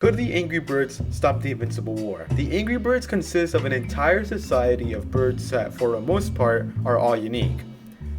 Could the Angry Birds stop the Invincible War? The Angry Birds consist of an entire society of birds that, for the most part, are all unique.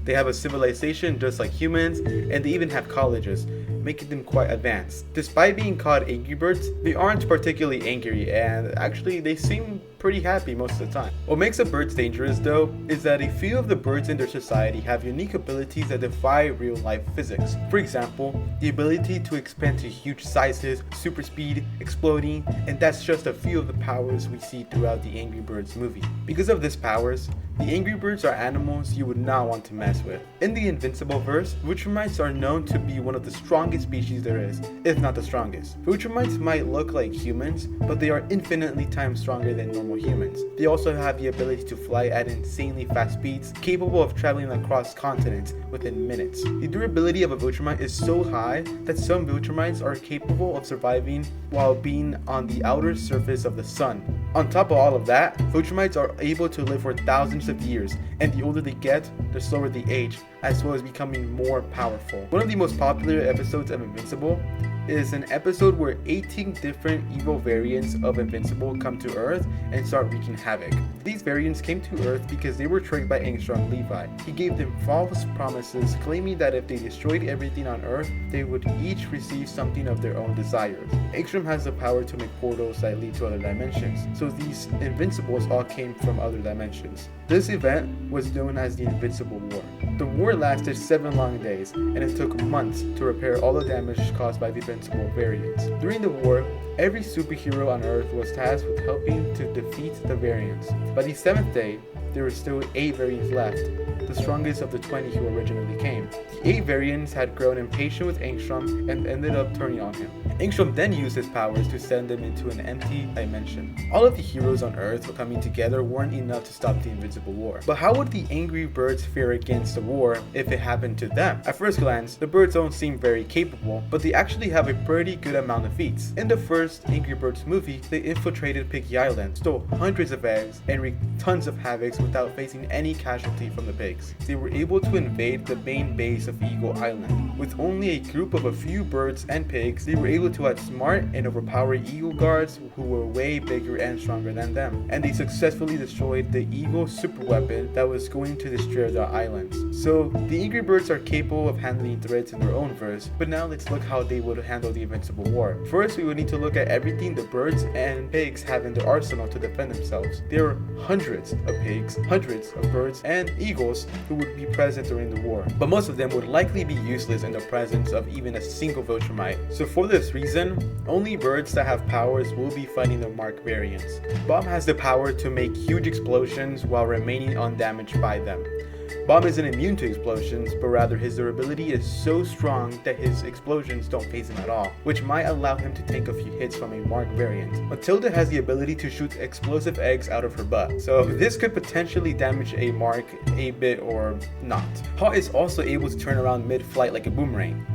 They have a civilization just like humans, and they even have colleges, making them quite advanced. Despite being called Angry Birds, they aren't particularly angry, and actually they seem pretty happy most of the time. What makes the birds dangerous though, is that a few of the birds in their society have unique abilities that defy real life physics. For example, the ability to expand to huge sizes, super speed, exploding, and that's just a few of the powers we see throughout the Angry Birds movie. Because of these powers, the Angry Birds are animals you would not want to mess with. In the Invincible verse, Viltrimites are known to be one of the strongest species there is, if not the strongest. Viltrimites might look like humans, but they are infinitely times stronger than normal humans. They also have the ability to fly at insanely fast speeds, capable of traveling across continents within minutes. The durability of a Viltrumite is so high that some Viltrumites are capable of surviving while being on the outer surface of the sun. On top of all of that, Viltrumites are able to live for thousands of years, and the older they get, the slower they age, as well as becoming more powerful. One of the most popular episodes of Invincible is an episode where 18 different evil variants of Invincible come to Earth and start wreaking havoc. These variants came to Earth because they were tricked by Angstrom Levi. He gave them false promises, claiming that if they destroyed everything on Earth, they would each receive something of their own desires. Angstrom has the power to make portals that lead to other dimensions, so these Invincibles all came from other dimensions. This event was known as the Invincible War. The war lasted 7 long days, and it took months to repair all the damage caused by the Invincible variants. During the war, every superhero on Earth was tasked with helping to defeat the variants. By the 7th day, there were still 8 variants left, the strongest of the 20 who originally came. The 8 variants had grown impatient with Angstrom and ended up turning on him. Angstrom then used his powers to send them into an empty dimension. All of the heroes on Earth coming together weren't enough to stop the Invincible War. But how would the Angry Birds fare against the war if it happened to them? At first glance, the birds don't seem very capable, but they actually have a pretty good amount of feats. In the first Angry Birds movie, they infiltrated Piggy Island, stole hundreds of eggs, and wreaked tons of havoc without facing any casualty from the pigs. They were able to invade the main base of Eagle Island. With only a group of a few birds and pigs, they were able to outsmart and overpower Eagle guards who were way bigger and stronger than them. And they successfully destroyed the Eagle super weapon that was going to destroy the islands. So the Angry Birds are capable of handling threats in their own verse, but now let's look how they would handle the Invincible War. First, we would need to look at everything the birds and pigs have in their arsenal to defend themselves. There are hundreds of pigs, hundreds of birds, and eagles who would be present during the war, but most of them would likely be useless in the presence of even a single Viltrumite. So for this reason, only birds that have powers will be fighting the Mark variants. Bomb has the power to make huge explosions while remaining undamaged by them. Bomb isn't immune to explosions, but rather his durability is so strong that his explosions don't faze him at all, which might allow him to take a few hits from a Mark variant. Matilda has the ability to shoot explosive eggs out of her butt, so this could potentially damage a Mark a bit or not. Hawk is also able to turn around mid-flight like a boomerang.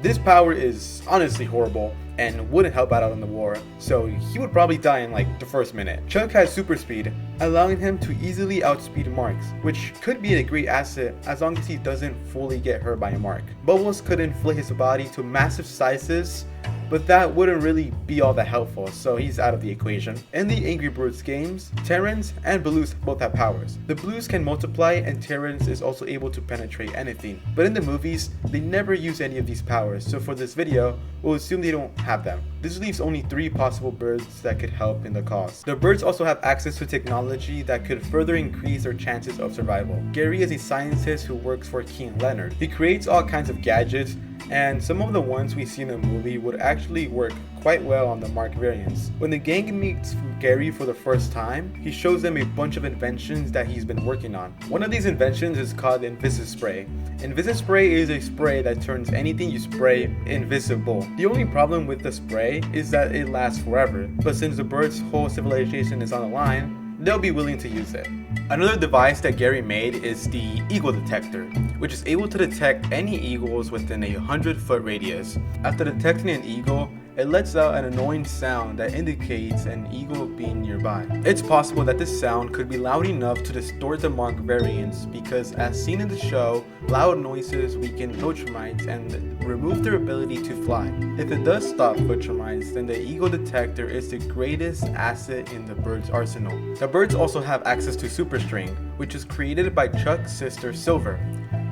This power is honestly horrible and wouldn't help out in the war, so he would probably die in like the first minute. Chuck has super speed, allowing him to easily outspeed Marks, which could be a great asset as long as he doesn't fully get hurt by a Mark. Bubbles could inflate his body to massive sizes, but that wouldn't really be all that helpful, so he's out of the equation. In the Angry Birds games, Terrans and Blues both have powers. The Blues can multiply and Terrans is also able to penetrate anything, but in the movies, they never use any of these powers, so for this video, we'll assume they don't have them. This leaves only 3 possible birds that could help in the cause. The birds also have access to technology that could further increase their chances of survival. Gary is a scientist who works for King Leonard. He creates all kinds of gadgets, and some of the ones we see in the movie would actually work quite well on the Mark variants. When the gang meets Gary for the first time, he shows them a bunch of inventions that he's been working on. One of these inventions is called Invisispray. Invisispray is a spray that turns anything you spray invisible. The only problem with the spray is that it lasts forever, but since the bird's whole civilization is on the line, they'll be willing to use it. Another device that Gary made is the Eagle Detector, which is able to detect any eagles within a 100-foot radius. After detecting an eagle, It lets out an annoying sound that indicates an eagle being nearby. It's possible that this sound could be loud enough to distort the mark variants because, as seen in the show, loud noises weaken Viltrimites and remove their ability to fly. If it does stop Viltrimites, then the eagle detector is the greatest asset in the bird's arsenal. The birds also have access to Superstring, which is created by Chuck's sister Silver.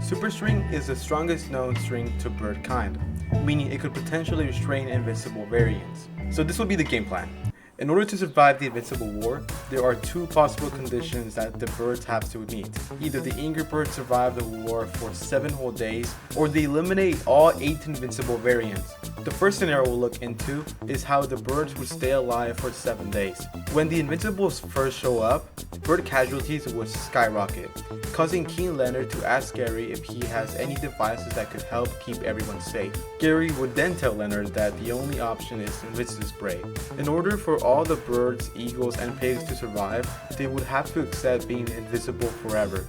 Superstring is the strongest known string to bird kind, meaning it could potentially restrain invincible variants. So this will be the game plan. In order to survive the Invincible War, there are two possible conditions that the birds have to meet. Either the angry birds survive the war for 7 whole days, or they eliminate all 8 invincible variants. The first scenario we'll look into is how the birds would stay alive for 7 days. When the Invincibles first show up, bird casualties would skyrocket, causing King Leonard to ask Gary if he has any devices that could help keep everyone safe. Gary would then tell Leonard that the only option is invincible spray. In order for all the birds, eagles, and pigs to survive, they would have to accept being invisible forever.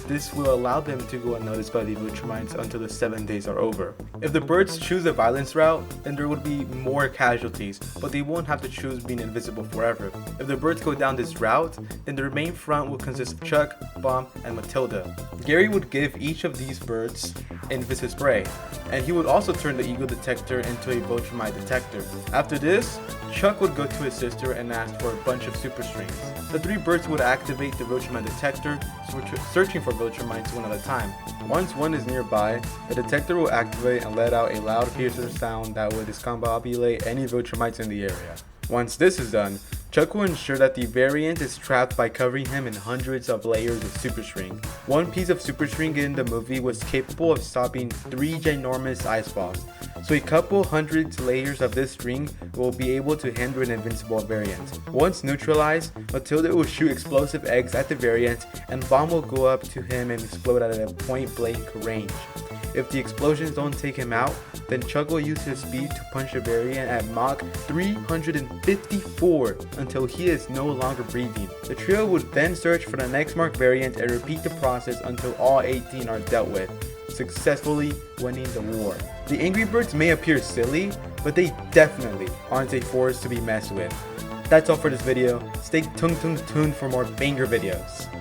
This will allow them to go unnoticed by the Viltrimites until the 7 days are over. If the birds choose the violence route, then there would be more casualties, but they won't have to choose being invisible forever. If the birds go down this route, then the main front will consist of Chuck, Bomb, and Matilda. Gary would give each of these birds invisible spray, and he would also turn the eagle detector into a Viltrumite detector. After this, Chuck would go to his sister and ask for a bunch of super strings. The 3 birds would activate the Viltrumite detector, searching for Viltrumites one at a time. Once one is nearby, the detector will activate and let out a loud piercer sound that will discombobulate any Viltrumites in the area. Once this is done, Chuck will ensure that the variant is trapped by covering him in hundreds of layers of superstring. One piece of superstring in the movie was capable of stopping 3 ginormous ice balls, so a couple hundred layers of this string will be able to hinder an invincible variant. Once neutralized, Matilda will shoot explosive eggs at the variant, and Bomb will go up to him and explode at a point-blank range. If the explosions don't take him out, then Chuck will use his speed to punch the variant at Mach 354 until he is no longer breathing. The trio would then search for the next marked variant and repeat the process until all 18 are dealt with, successfully winning the war. The Angry Birds may appear silly, but they definitely aren't a force to be messed with. That's all for this video. Stay tuned for more banger videos.